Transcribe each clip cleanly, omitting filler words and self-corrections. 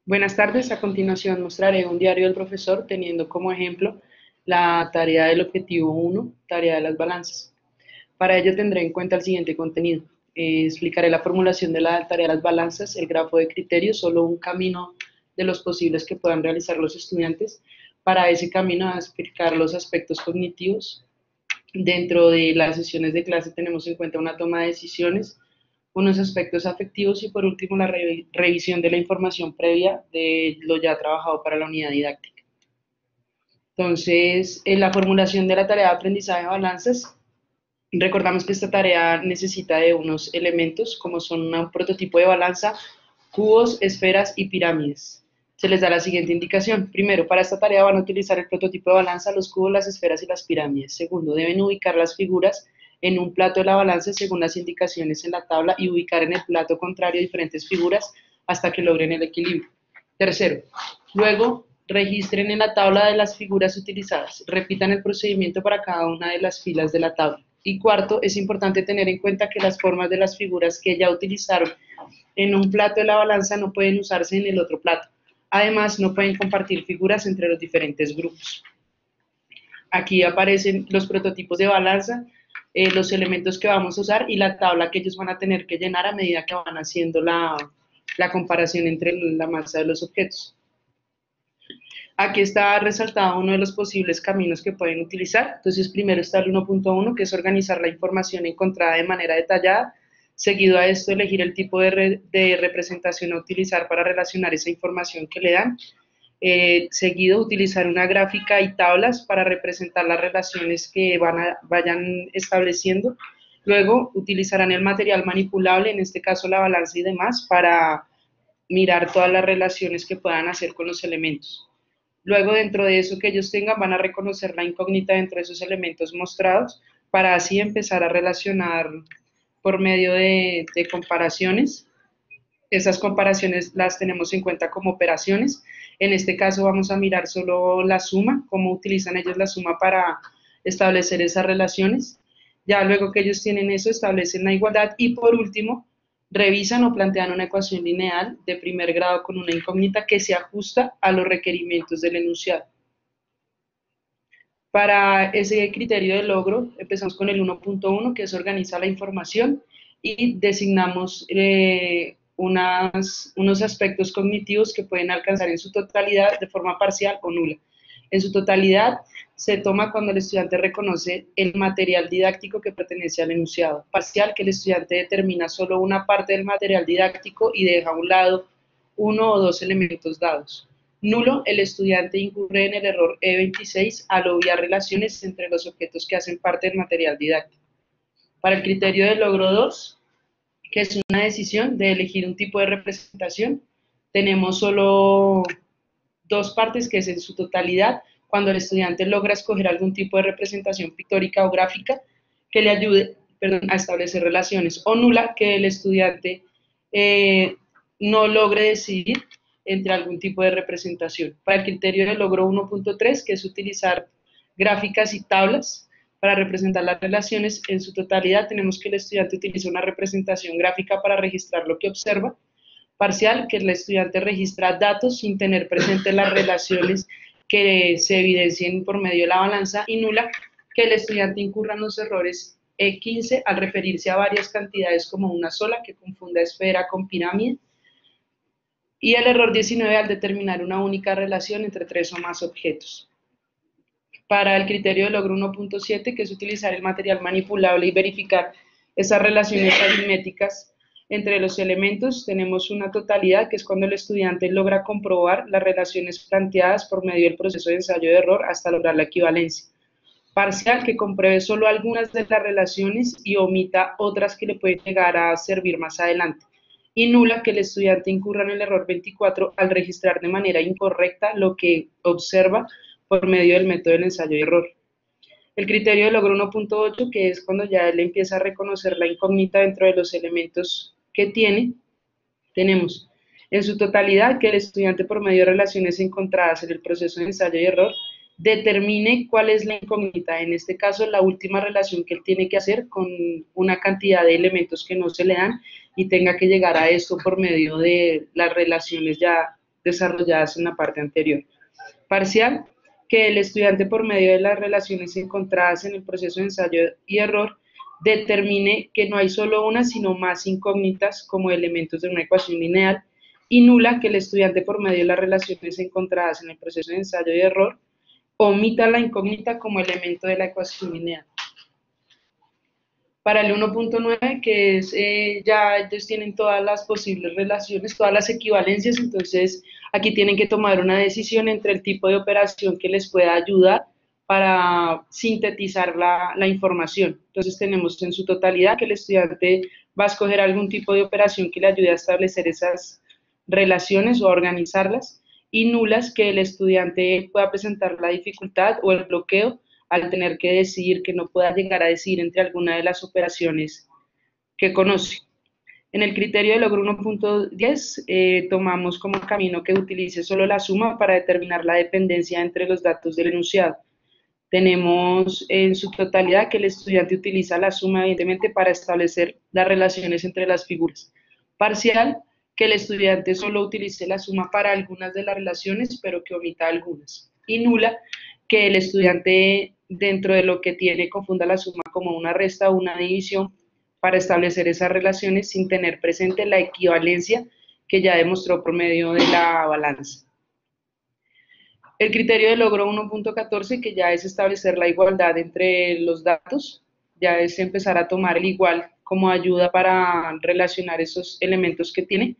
Buenas tardes, a continuación mostraré un diario del profesor teniendo como ejemplo la tarea del objetivo 1, tarea de las balanzas. Para ello tendré en cuenta el siguiente contenido. Explicaré la formulación de la tarea de las balanzas, el grafo de criterios, solo un camino de los posibles que puedan realizar los estudiantes. Para ese camino a explicar los aspectos cognitivos. Dentro de las sesiones de clase tenemos en cuenta una toma de decisiones, unos aspectos afectivos y por último la revisión de la información previa de lo ya trabajado para la unidad didáctica. Entonces, en la formulación de la tarea de aprendizaje de balanzas, recordamos que esta tarea necesita de unos elementos como son un prototipo de balanza, cubos, esferas y pirámides. Se les da la siguiente indicación. Primero, para esta tarea van a utilizar el prototipo de balanza, los cubos, las esferas y las pirámides. Segundo, deben ubicar las figuras en un plato de la balanza según las indicaciones en la tabla y ubicar en el plato contrario diferentes figuras hasta que logren el equilibrio. Tercero, luego registren en la tabla de las figuras utilizadas. Repitan el procedimiento para cada una de las filas de la tabla. Y cuarto, es importante tener en cuenta que las formas de las figuras que ya utilizaron en un plato de la balanza no pueden usarse en el otro plato. Además, no pueden compartir figuras entre los diferentes grupos. Aquí aparecen los prototipos de balanza, los elementos que vamos a usar y la tabla que ellos van a tener que llenar a medida que van haciendo la comparación entre la masa de los objetos. Aquí está resaltado uno de los posibles caminos que pueden utilizar. Entonces, primero está el 1.1, que es organizar la información encontrada de manera detallada. Seguido a esto, elegir el tipo de representación a utilizar para relacionar esa información que le dan. Seguido, utilizar una gráfica y tablas para representar las relaciones que vayan estableciendo. Luego, utilizarán el material manipulable, en este caso la balanza y demás, para mirar todas las relaciones que puedan hacer con los elementos. Luego, dentro de eso que ellos tengan, van a reconocer la incógnita dentro de esos elementos mostrados para así empezar a relacionar por medio de comparaciones. Esas comparaciones las tenemos en cuenta como operaciones. En este caso vamos a mirar solo la suma, cómo utilizan ellos la suma para establecer esas relaciones. Ya luego que ellos tienen eso, establecen la igualdad y por último, revisan o plantean una ecuación lineal de primer grado con una incógnita que se ajusta a los requerimientos del enunciado. Para ese criterio de logro, empezamos con el 1.1, que es organiza la información, y designamos unos aspectos cognitivos que pueden alcanzar en su totalidad de forma parcial o nula. En su totalidad se toma cuando el estudiante reconoce el material didáctico que pertenece al enunciado. Parcial, que el estudiante determina solo una parte del material didáctico y deja a un lado uno o dos elementos dados. Nulo, el estudiante incurre en el error E26 al obviar relaciones entre los objetos que hacen parte del material didáctico. Para el criterio de logro 2, que es una decisión de elegir un tipo de representación, tenemos solo dos partes, que es en su totalidad, cuando el estudiante logra escoger algún tipo de representación pictórica o gráfica que le ayude a establecer relaciones, o nula, que el estudiante no logre decidir entre algún tipo de representación. Para el criterio de logro 1.3, que es utilizar gráficas y tablas para representar las relaciones, en su totalidad tenemos que el estudiante utiliza una representación gráfica para registrar lo que observa. Parcial, que el estudiante registra datos sin tener presentes las relaciones que se evidencien por medio de la balanza. Y nula, que el estudiante incurra en los errores E15 al referirse a varias cantidades como una sola, que confunda esfera con pirámide. Y el error 19 al determinar una única relación entre tres o más objetos. Para el criterio de logro 1.7, que es utilizar el material manipulable y verificar esas relaciones aritméticas entre los elementos, tenemos una totalidad, que es cuando el estudiante logra comprobar las relaciones planteadas por medio del proceso de ensayo de error hasta lograr la equivalencia. Parcial, que compruebe solo algunas de las relaciones y omita otras que le pueden llegar a servir más adelante. Y nula, que el estudiante incurra en el error 24 al registrar de manera incorrecta lo que observa por medio del método del ensayo y error. El criterio de logro 1.8, que es cuando ya él empieza a reconocer la incógnita dentro de los elementos que tiene, tenemos en su totalidad que el estudiante por medio de relaciones encontradas en el proceso de ensayo y error determine cuál es la incógnita, en este caso la última relación que él tiene que hacer con una cantidad de elementos que no se le dan y tenga que llegar a esto por medio de las relaciones ya desarrolladas en la parte anterior. Parcial, que el estudiante por medio de las relaciones encontradas en el proceso de ensayo y error determine que no hay solo una, sino más incógnitas como elementos de una ecuación lineal, y nula, que el estudiante por medio de las relaciones encontradas en el proceso de ensayo y error omita la incógnita como elemento de la ecuación lineal. Para el 1.9, que es, ya ellos tienen todas las posibles relaciones, todas las equivalencias, entonces aquí tienen que tomar una decisión entre el tipo de operación que les pueda ayudar para sintetizar la información. Entonces tenemos en su totalidad que el estudiante va a escoger algún tipo de operación que le ayude a establecer esas relaciones o a organizarlas, y nulas, que el estudiante pueda presentar la dificultad o el bloqueo al tener que decidir, que no pueda llegar a decidir entre alguna de las operaciones que conoce. En el criterio de logro 1.10 tomamos como camino que utilice solo la suma para determinar la dependencia entre los datos del enunciado. Tenemos en su totalidad que el estudiante utiliza la suma, evidentemente, para establecer las relaciones entre las figuras. Parcial, que el estudiante solo utilice la suma para algunas de las relaciones, pero que omita algunas. Y nula, que el estudiante, dentro de lo que tiene, confunda la suma como una resta o una división para establecer esas relaciones sin tener presente la equivalencia que ya demostró por medio de la balanza. El criterio de logro 1.14, que ya es establecer la igualdad entre los datos, ya es empezar a tomar el igual como ayuda para relacionar esos elementos que tiene.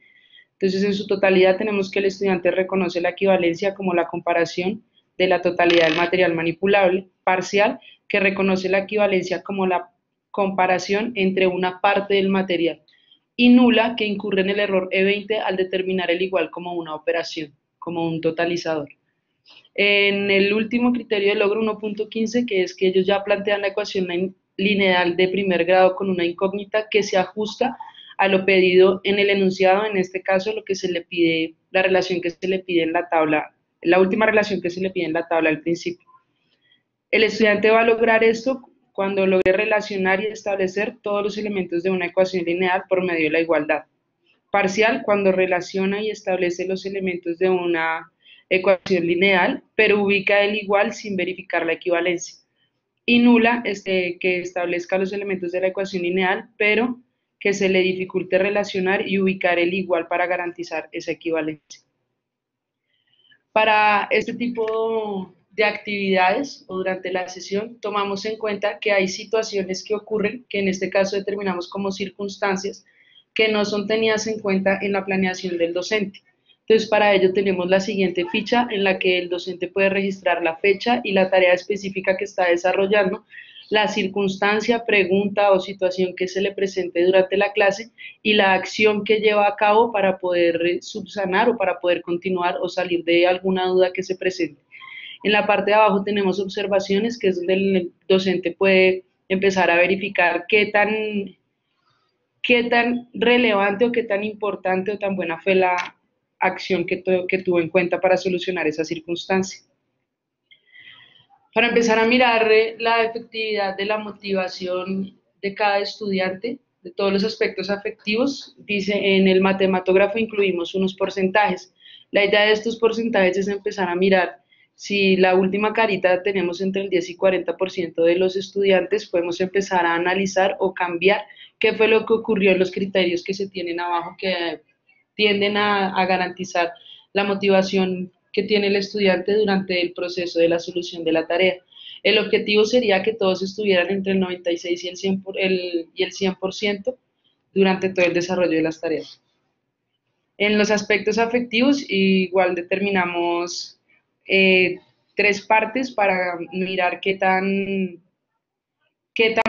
Entonces, en su totalidad tenemos que el estudiante reconoce la equivalencia como la comparación de la totalidad del material manipulable. Parcial, que reconoce la equivalencia como la comparación entre una parte del material. Y nula, que incurre en el error E20 al determinar el igual como una operación, como un totalizador. En el último criterio de logro 1.15, que es que ellos ya plantean la ecuación lineal de primer grado con una incógnita que se ajusta a lo pedido en el enunciado, en este caso lo que se le pide, la relación que se le pide en la tabla, la última relación que se le pide en la tabla al principio. El estudiante va a lograr esto cuando logre relacionar y establecer todos los elementos de una ecuación lineal por medio de la igualdad. Parcial, cuando relaciona y establece los elementos de una ecuación lineal, pero ubica el igual sin verificar la equivalencia. Y nula, que establezca los elementos de la ecuación lineal, pero que se le dificulte relacionar y ubicar el igual para garantizar esa equivalencia. Para este tipo de actividades o durante la sesión, tomamos en cuenta que hay situaciones que ocurren, que en este caso determinamos como circunstancias, que no son tenidas en cuenta en la planeación del docente. Entonces, para ello tenemos la siguiente ficha en la que el docente puede registrar la fecha y la tarea específica que está desarrollando, la circunstancia, pregunta o situación que se le presente durante la clase y la acción que lleva a cabo para poder subsanar o para poder continuar o salir de alguna duda que se presente. En la parte de abajo tenemos observaciones, que es donde el docente puede empezar a verificar qué tan relevante o qué tan importante o tan buena fue la acción que tuvo en cuenta para solucionar esa circunstancia. Para empezar a mirar la efectividad de la motivación de cada estudiante, de todos los aspectos afectivos, dice en el matematógrafo incluimos unos porcentajes. La idea de estos porcentajes es empezar a mirar si la última carita tenemos entre el 10 y 40% de los estudiantes, podemos empezar a analizar o cambiar qué fue lo que ocurrió en los criterios que se tienen abajo que tienden a garantizar la motivación que tiene el estudiante durante el proceso de la solución de la tarea. El objetivo sería que todos estuvieran entre el 96 y el 100% durante todo el desarrollo de las tareas. En los aspectos afectivos, igual determinamos 3 partes para mirar qué tan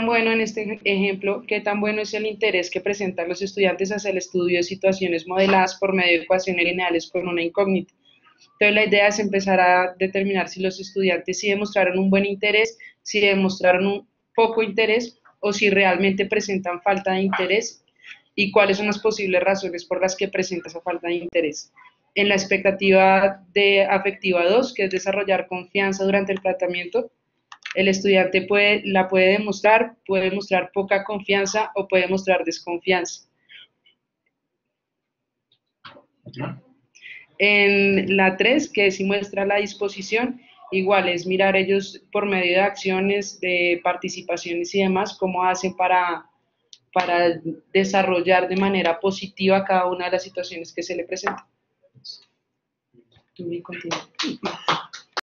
bueno en este ejemplo, qué tan bueno es el interés que presentan los estudiantes hacia el estudio de situaciones modeladas por medio de ecuaciones lineales con una incógnita. Entonces la idea es empezar a determinar si los estudiantes sí demostraron un buen interés, si demostraron un poco interés o si realmente presentan falta de interés y cuáles son las posibles razones por las que presenta esa falta de interés. En la expectativa de afectiva 2, que es desarrollar confianza durante el tratamiento, el estudiante la puede mostrar poca confianza o puede mostrar desconfianza. En la 3, que si muestra la disposición, igual es mirar ellos por medio de acciones, de participaciones y demás, cómo hacen para desarrollar de manera positiva cada una de las situaciones que se le presentan.